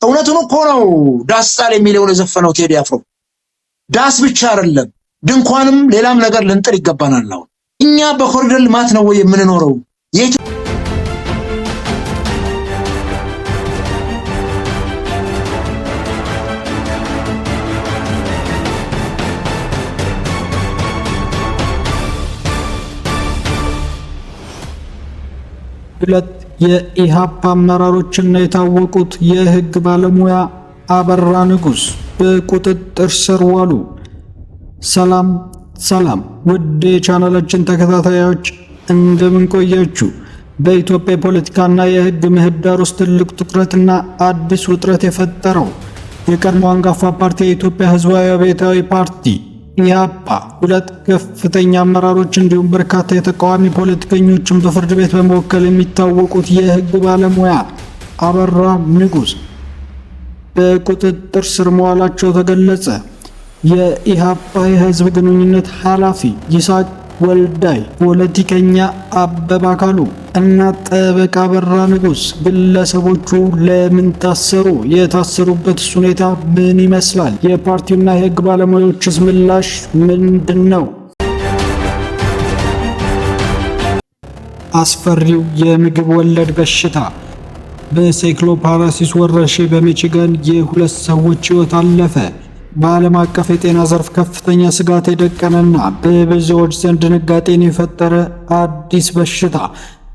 እውነቱን እኮ ነው። ዳስ ጣል የሚለውን የዘፈነው ቴዲ አፍሮ ዳስ ብቻ አይደለም ድንኳንም ሌላም ነገር ልንጥል ይገባናል። አሁን እኛ በኮሪደር ልማት ነው ወይ የምንኖረው? ሁለት የኢሃፓ አመራሮችና የታወቁት የህግ ባለሙያ አበራ ንጉስ በቁጥጥር ስር ዋሉ። ሰላም ውድ የቻናላችን ተከታታዮች እንደምን ቆያችሁ? በኢትዮጵያ ፖለቲካና የህግ ምህዳር ውስጥ ትልቅ ትኩረትና አዲስ ውጥረት የፈጠረው የቀድሞ አንጋፋ ፓርቲ የኢትዮጵያ ህዝባዊ አብዮታዊ ፓርቲ ኢሃፓ ሁለት ከፍተኛ አመራሮች እንዲሁም በርካታ የተቃዋሚ ፖለቲከኞችን በፍርድ ቤት በመወከል የሚታወቁት የህግ ባለሙያ አበራ ንጉስ በቁጥጥር ስር መዋላቸው ተገለጸ። የኢሃፓ የህዝብ ግንኙነት ኃላፊ ይስሐቅ ወልዳይ፣ ፖለቲከኛ አበበ አካሉ እና ጠበቃ አበራ ንጉስ ግለሰቦቹ ለምን ታሰሩ? የታሰሩበት ሁኔታ ምን ይመስላል? የፓርቲውና የህግ ባለሙያዎችስ ምላሽ ምንድነው? አስፈሪው የምግብ ወለድ በሽታ በሳይክሎፓራሲስ ወረርሽኝ በሚቺጋን የሁለት ሰዎች ህይወት አለፈ። በዓለም አቀፍ የጤና ዘርፍ ከፍተኛ ስጋት የደቀነና በብዙዎች ዘንድ ድንጋጤን የፈጠረ አዲስ በሽታ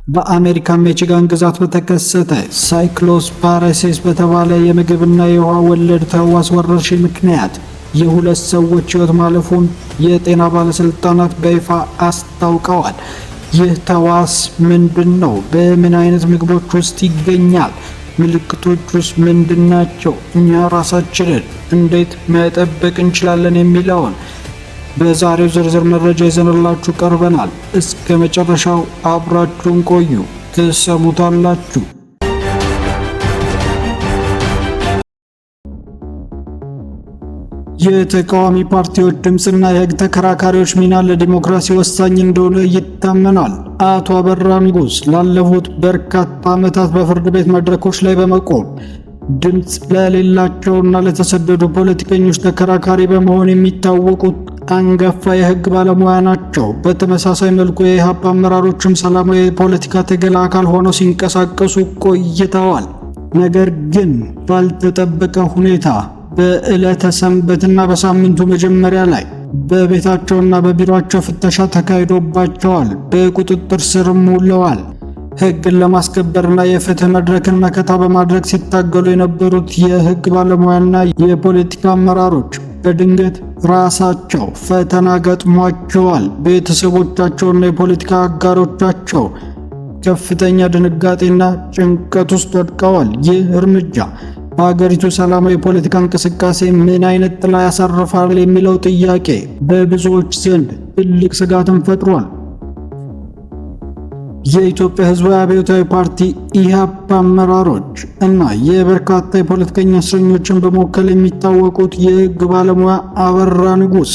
በአሜሪካ ሚቺጋን ግዛት በተከሰተ ሳይክሎፓራሲስ በተባለ የምግብና የውሃ ወለድ ተህዋስ ወረርሽኝ ምክንያት የሁለት ሰዎች ህይወት ማለፉን የጤና ባለስልጣናት በይፋ አስታውቀዋል። ይህ ተህዋስ ምንድነው? በምን አይነት ምግቦች ውስጥ ይገኛል? ምልክቶቹስ ምንድናቸው? እኛ ራሳችንን እንዴት መጠበቅ እንችላለን? የሚለውን በዛሬው ዝርዝር መረጃ ይዘንላችሁ ቀርበናል። እስከ መጨረሻው አብራችሁን ቆዩ፣ ትሰሙታላችሁ። የተቃዋሚ ፓርቲዎች ድምፅና የህግ ተከራካሪዎች ሚና ለዲሞክራሲ ወሳኝ እንደሆነ ይታመናል። አቶ አበራ ንጉስ ላለፉት በርካታ ዓመታት በፍርድ ቤት መድረኮች ላይ በመቆም ድምፅ ለሌላቸውና ለተሰደዱ ፖለቲከኞች ተከራካሪ በመሆን የሚታወቁት አንጋፋ የህግ ባለሙያ ናቸው። በተመሳሳይ መልኩ የኢሃፓ አመራሮችም ሰላማዊ የፖለቲካ ትግል አካል ሆነው ሲንቀሳቀሱ ቆይተዋል። ነገር ግን ባልተጠበቀ ሁኔታ በዕለተ ሰንበትና በሳምንቱ መጀመሪያ ላይ በቤታቸውና በቢሮአቸው ፍተሻ ተካሂዶባቸዋል። በቁጥጥር ስርም ውለዋል። ህግን ለማስከበርና የፍትህ መድረክን መከታ በማድረግ ሲታገሉ የነበሩት የህግ ባለሙያና የፖለቲካ አመራሮች በድንገት ራሳቸው ፈተና ገጥሟቸዋል። ቤተሰቦቻቸውና የፖለቲካ አጋሮቻቸው ከፍተኛ ድንጋጤና ጭንቀት ውስጥ ወድቀዋል። ይህ እርምጃ በሀገሪቱ ሰላማዊ የፖለቲካ እንቅስቃሴ ምን አይነት ጥላ ያሳርፋል የሚለው ጥያቄ በብዙዎች ዘንድ ትልቅ ስጋትን ፈጥሯል። የኢትዮጵያ ህዝባዊ አብዮታዊ ፓርቲ ኢሃፓ አመራሮች እና የበርካታ የፖለቲከኛ እስረኞችን በመወከል የሚታወቁት የህግ ባለሙያ አበራ ንጉስ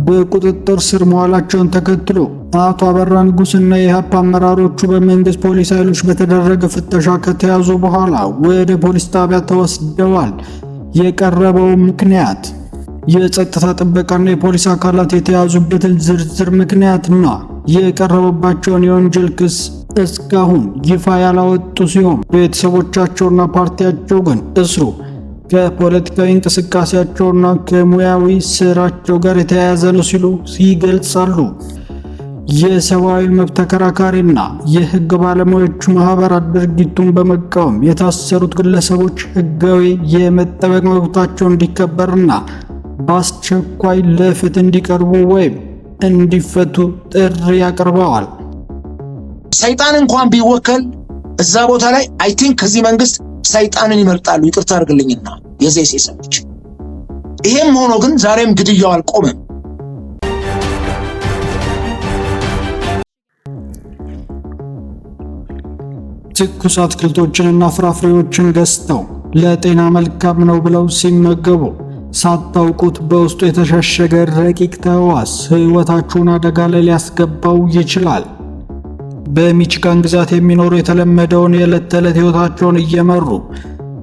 በቁጥጥር ስር መዋላቸውን ተከትሎ አቶ አበራ ንጉስና የኢሃፓ አመራሮቹ በመንግስት ፖሊስ ኃይሎች በተደረገ ፍተሻ ከተያዙ በኋላ ወደ ፖሊስ ጣቢያ ተወስደዋል። የቀረበው ምክንያት የጸጥታ ጥበቃና የፖሊስ አካላት የተያዙበትን ዝርዝር ምክንያትና የቀረበባቸውን የወንጀል ክስ እስካሁን ይፋ ያላወጡ ሲሆን ቤተሰቦቻቸውና ፓርቲያቸው ግን እስሩ ከፖለቲካዊ እንቅስቃሴያቸውና ከሙያዊ ስራቸው ጋር የተያያዘ ነው ሲሉ ይገልጻሉ። የሰብአዊ መብት ተከራካሪና የህግ ባለሙያዎች ማህበራት ድርጊቱን በመቃወም የታሰሩት ግለሰቦች ህጋዊ የመጠበቅ መብታቸው እንዲከበርና በአስቸኳይ ለፍትህ እንዲቀርቡ ወይም እንዲፈቱ ጥሪ ያቀርበዋል። ሰይጣን እንኳን ቢወከል እዛ ቦታ ላይ አይ ቲንክ ከዚህ መንግስት ሰይጣንን ይመርጣሉ። ይቅርታ አድርግልኝና የዘይሴ ሰዎች። ይሄም ሆኖ ግን ዛሬም ግድያው አልቆመም። ትኩስ አትክልቶችንና ፍራፍሬዎችን ገዝተው ለጤና መልካም ነው ብለው ሲመገቡ ሳታውቁት በውስጡ የተሸሸገ ረቂቅ ተህዋስ ህይወታችሁን አደጋ ላይ ሊያስገባው ይችላል። በሚቺጋን ግዛት የሚኖሩ የተለመደውን የዕለት ተዕለት ህይወታቸውን እየመሩ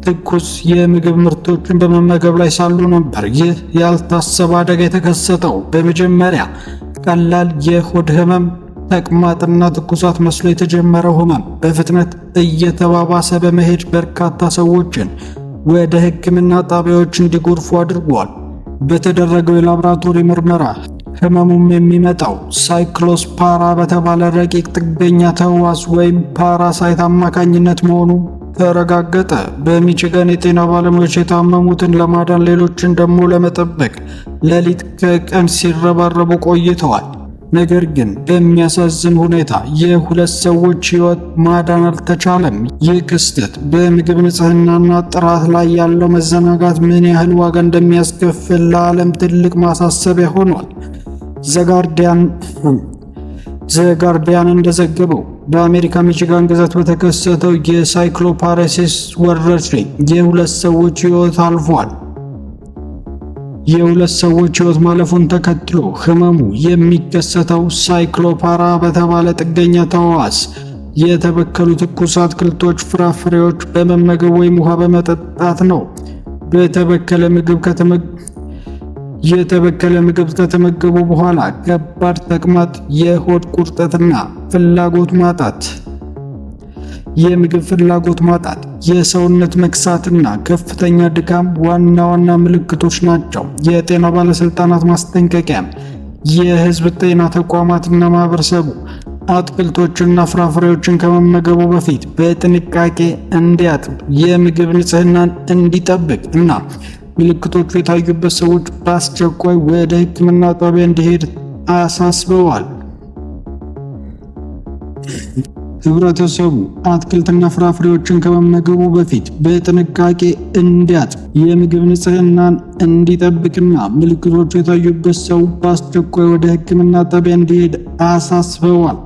ትኩስ የምግብ ምርቶችን በመመገብ ላይ ሳሉ ነበር ይህ ያልታሰበ አደጋ የተከሰተው። በመጀመሪያ ቀላል የሆድ ህመም፣ ተቅማጥና ትኩሳት መስሎ የተጀመረው ህመም በፍጥነት እየተባባሰ በመሄድ በርካታ ሰዎችን ወደ ሕክምና ጣቢያዎች እንዲጎርፉ አድርጓል። በተደረገው የላቦራቶሪ ምርመራ ህመሙም የሚመጣው ሳይክሎስፓራ በተባለ ረቂቅ ጥገኛ ተህዋስ ወይም ፓራሳይት አማካኝነት መሆኑ ተረጋገጠ። በሚችጋን የጤና ባለሙያዎች የታመሙትን ለማዳን ሌሎችን ደግሞ ለመጠበቅ ሌሊት ከቀን ሲረባረቡ ቆይተዋል። ነገር ግን በሚያሳዝን ሁኔታ የሁለት ሰዎች ህይወት ማዳን አልተቻለም። ይህ ክስተት በምግብ ንጽህናና ጥራት ላይ ያለው መዘናጋት ምን ያህል ዋጋ እንደሚያስከፍል ለዓለም ትልቅ ማሳሰቢያ ሆኗል። ዘጋርዲያን እንደዘገበው በአሜሪካ ሚቺጋን ግዛት በተከሰተው የሳይክሎፓራሲስ ወረርሽኝ የሁለት ሰዎች ህይወት አልፏል። የሁለት ሰዎች ህይወት ማለፉን ተከትሎ ህመሙ የሚከሰተው ሳይክሎፓራ በተባለ ጥገኛ ተህዋስ የተበከሉ ትኩስ አትክልቶች፣ ፍራፍሬዎች በመመገብ ወይም ውሃ በመጠጣት ነው። የተበከለ ምግብ ከተመገቡ በኋላ ከባድ ተቅማጥ፣ የሆድ ቁርጠትና የምግብ ፍላጎት ማጣት፣ የሰውነት መክሳትና ከፍተኛ ድካም ዋና ዋና ምልክቶች ናቸው። የጤና ባለስልጣናት ማስጠንቀቂያ፣ የህዝብ ጤና ተቋማትና ማህበረሰቡ አትክልቶችና ፍራፍሬዎችን ከመመገቡ በፊት በጥንቃቄ እንዲያጥብ፣ የምግብ ንጽህናን እንዲጠብቅ እና ምልክቶቹ የታዩበት ሰዎች በአስቸኳይ ወደ ሕክምና ጣቢያ እንዲሄድ አሳስበዋል። ህብረተሰቡ አትክልትና ፍራፍሬዎችን ከመመገቡ በፊት በጥንቃቄ እንዲያጥብ፣ የምግብ ንጽህናን እንዲጠብቅና ምልክቶቹ የታዩበት ሰው በአስቸኳይ ወደ ሕክምና ጣቢያ እንዲሄድ አሳስበዋል።